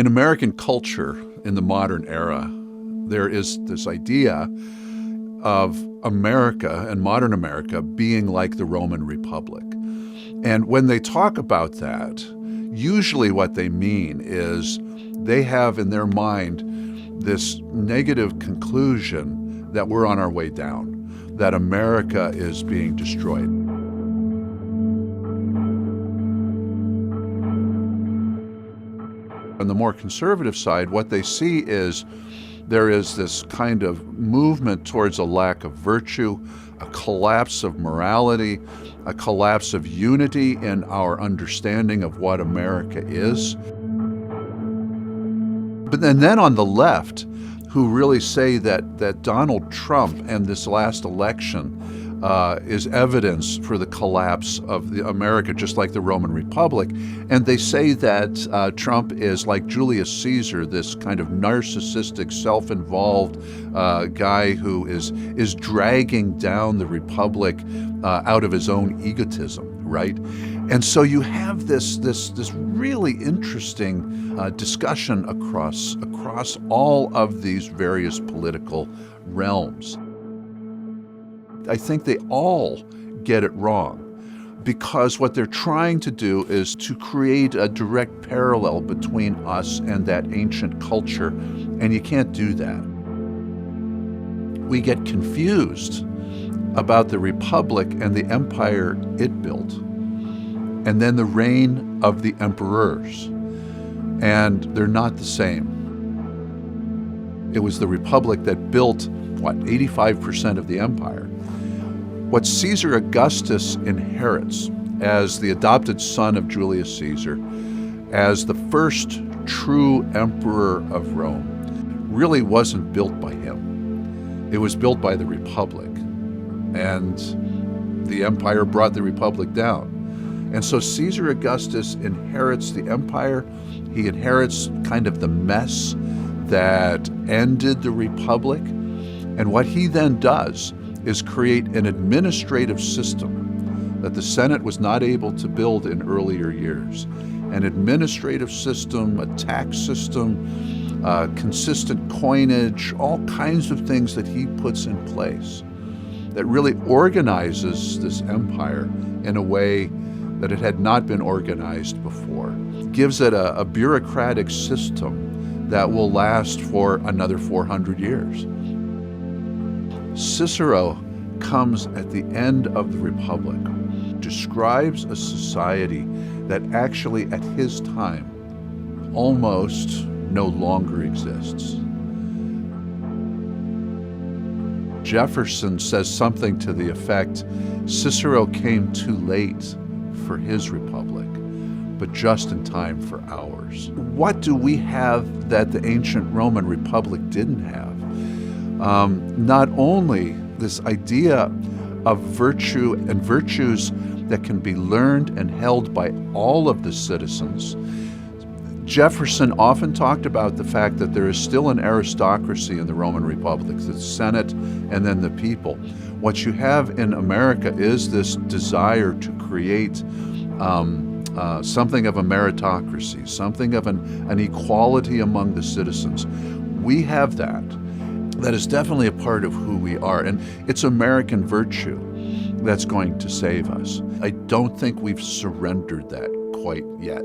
In American culture, in the modern era, there is this idea of America and modern America being like the Roman Republic. And when they talk about that, usually what they mean is they have in their mind this negative conclusion that we're on our way down, that America is being destroyed. On the more conservative side, what they see is there is this kind of movement towards a lack of virtue, a collapse of morality, a collapse of unity in our understanding of what America is. But then on the left, who really say that Donald Trump and this last election is evidence for the collapse of America, just like the Roman Republic. And they say that Trump is like Julius Caesar, this kind of narcissistic, self-involved guy who is dragging down the Republic out of his own egotism, right? And so you have this really interesting discussion across all of these various political realms. I think they all get it wrong, because what they're trying to do is to create a direct parallel between us and that ancient culture, and you can't do that. We get confused about the Republic and the empire it built, and then the reign of the emperors, and they're not the same. It was the Republic that built, 85% of the empire. What Caesar Augustus inherits as the adopted son of Julius Caesar, as the first true emperor of Rome, really wasn't built by him. It was built by the Republic, and the empire brought the Republic down. And so Caesar Augustus inherits the empire. He inherits kind of the mess that ended the Republic. And what he then does is create an administrative system that the Senate was not able to build in earlier years. An administrative system, a tax system, consistent coinage, all kinds of things that he puts in place that really organizes this empire in a way that it had not been organized before. Gives it a bureaucratic system that will last for another 400 years. Cicero comes at the end of the Republic, describes a society that actually at his time almost no longer exists. Jefferson says something to the effect, Cicero came too late for his Republic, but just in time for ours. What do we have that the ancient Roman Republic didn't have? Not only this idea of virtue and virtues that can be learned and held by all of the citizens. Jefferson often talked about the fact that there is still an aristocracy in the Roman Republic, the Senate and then the people. What you have in America is this desire to create something of a meritocracy, something of an equality among the citizens. We have that. That is definitely a part of who we are, and it's American virtue that's going to save us. I don't think we've surrendered that quite yet.